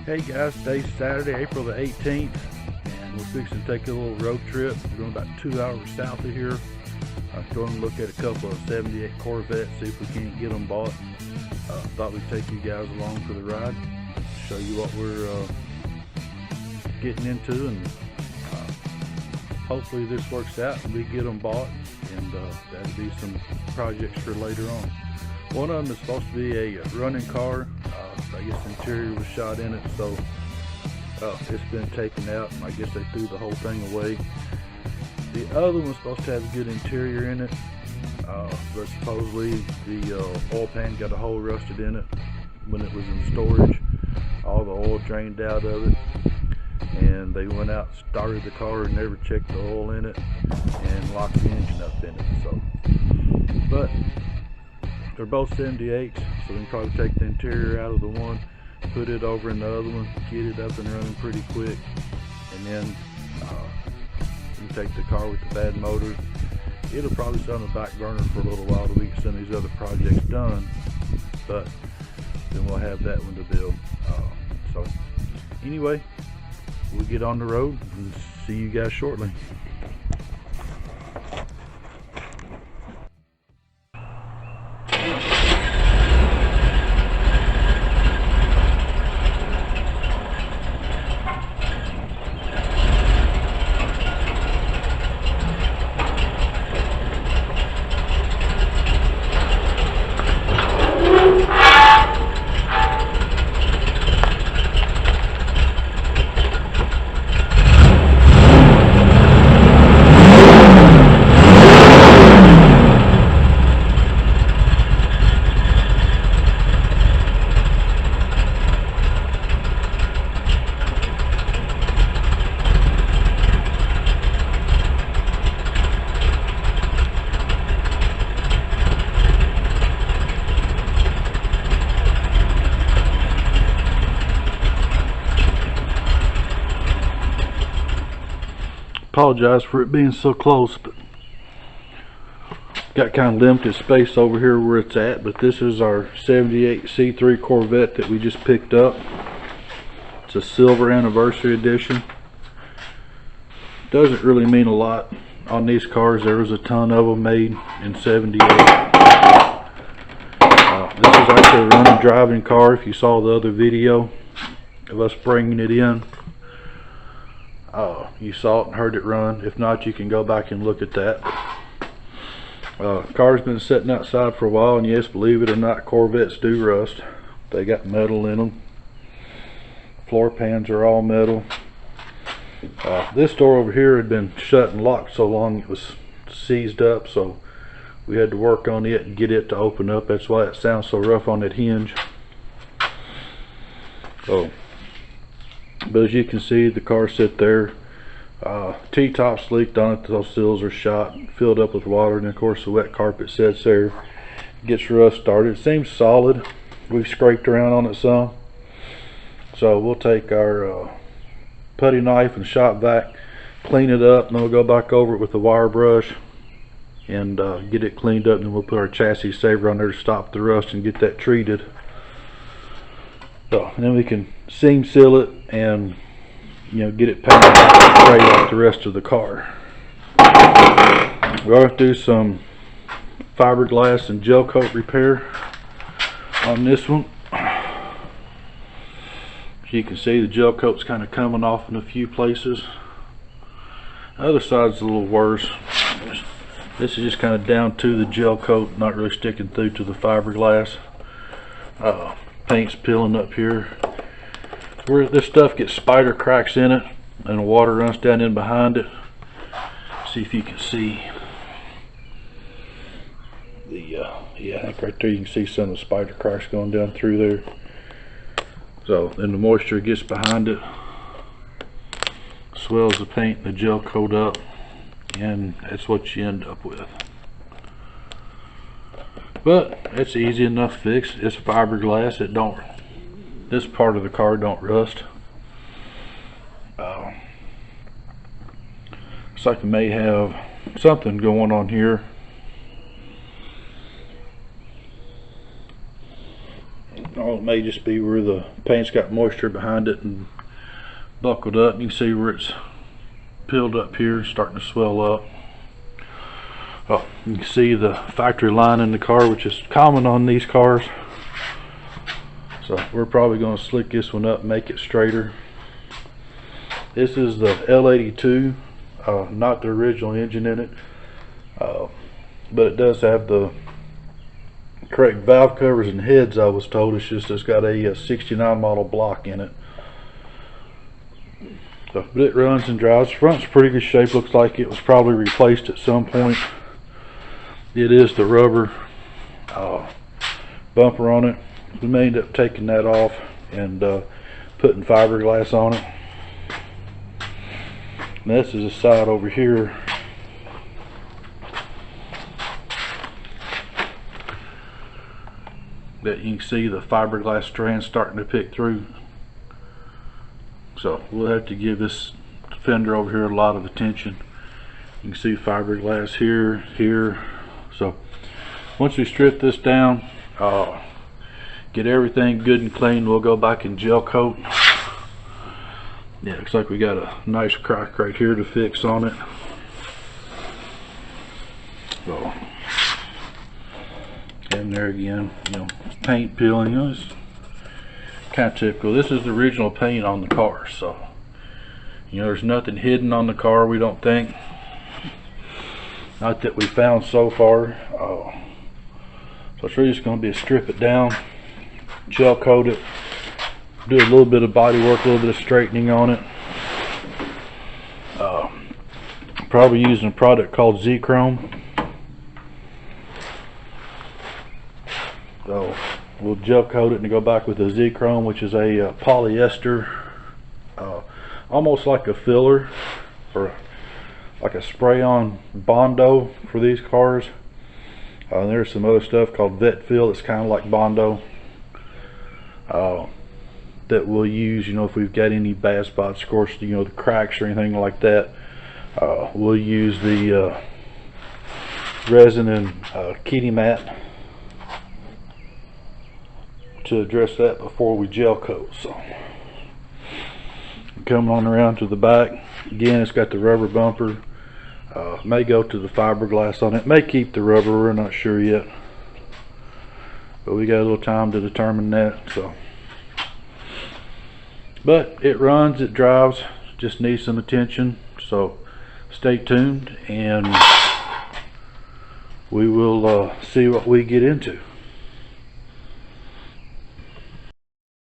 Hey guys, today's Saturday, April the 18th, and we're fixing to take a little road trip. We're going about 2 hours south of here. Going to look at a couple of 78 Corvettes, see if we can't get them bought. Thought we'd take you guys along for the ride, show you what we're getting into, and hopefully this works out and we get them bought, and that'll be some projects for later on. One of them is supposed to be a running car. I guess the interior was shot in it, so it's been taken out, and I guess they threw the whole thing away. The other one's supposed to have a good interior in it, but supposedly the oil pan got a hole rusted in it when it was in storage. All the oil drained out of it, and they went out, started the car, and never checked the oil in it, and locked the engine up in it. So, but they're both 78s, so we can probably take the interior out of the one, put it over in the other one, get it up and running pretty quick, and then we can take the car with the bad motor. It'll probably sit on the back burner for a little while till we get some of these other projects done, but then we'll have that one to build. So anyway, we'll get on the road and see you guys shortly. Apologize for it being so close, but got kind of limited space over here where it's at. But this is our 78 C3 Corvette that we just picked up. It's a silver anniversary edition. Doesn't really mean a lot on these cars. There was a ton of them made in 78. This is actually a running driving car. If you saw the other video of us bringing it in, you saw it and heard it run. If not, you can go back and look at that. Car's been sitting outside for a while, and yes, believe it or not, Corvettes do rust. They got metal in them. Floor pans are all metal. This door over here had been shut and locked so long it was seized up, so we had to work on it and get it to open up. That's why it sounds so rough on that hinge. But as you can see, the car sit there. T-tops leaked on it. Those seals are shot, filled up with water, and of course the wet carpet sits there, gets rust started. It seems solid. We've scraped around on it some, so we'll take our putty knife and shop vac, clean it up, and then we'll go back over it with a wire brush and get it cleaned up, and then we'll put our chassis saver on there to stop the rust and get that treated. So, and then we can seam seal it and, you know, get it painted straight like the rest of the car. We're going to do some fiberglass and gel coat repair on this one. As you can see, the gel coat's kind of coming off in a few places. The other side's a little worse. This is just kind of down to the gel coat, not really sticking through to the fiberglass. Paint's peeling up here. Where this stuff gets spider cracks in it, and the water runs down in behind it. See if you can see the yeah, I think right there you can see some of the spider cracks going down through there. So then the moisture gets behind it, swells the paint and the gel coat up, and that's what you end up with. But it's easy enough fix. It's fiberglass. It don't. This part of the car don't rust. Looks like it may have something going on here. or it may just be where the paint's got moisture behind it and buckled up. You can see where it's peeled up here, starting to swell up. Oh, you can see the factory line in the car, which is common on these cars. So we're probably going to slick this one up, make it straighter. This is the L82, not the original engine in it, but it does have the correct valve covers and heads. I was told it's got a 69 model block in it. So, but it runs and drives. Front's pretty good shape. Looks like it was probably replaced at some point. It is the rubber bumper on it. We may end up taking that off and putting fiberglass on it. And this is the side over here. That you can see the fiberglass strands starting to pick through. So we'll have to give this fender over here a lot of attention. You can see fiberglass here, here. So once we strip this down, get everything good and clean, we'll go back and gel coat. Yeah, looks like we got a nice crack right here to fix on it. So, and there again, you know, paint peeling, you know, it's kind of typical. This is the original paint on the car, so you know, there's nothing hidden on the car, we don't think. Not that we found so far. So it's really just going to be a strip it down, gel coat it, do a little bit of body work, a little bit of straightening on it. Probably using a product called Z-Chrome. So we'll gel coat it and go back with the Z-Chrome, which is a polyester, almost like a filler or like a spray-on Bondo for these cars. There's some other stuff called Vet Fill that's kind of like Bondo, that we'll use, you know, if we've got any bad spots, of course, you know, the cracks or anything like that. We'll use the resin and kitty mat to address that before we gel coat. So coming on around to the back, again, it's got the rubber bumper. May go to the fiberglass on it, may keep the rubber, we're not sure yet, but we got a little time to determine that. So, but it runs, it drives, just needs some attention. So stay tuned and we will see what we get into.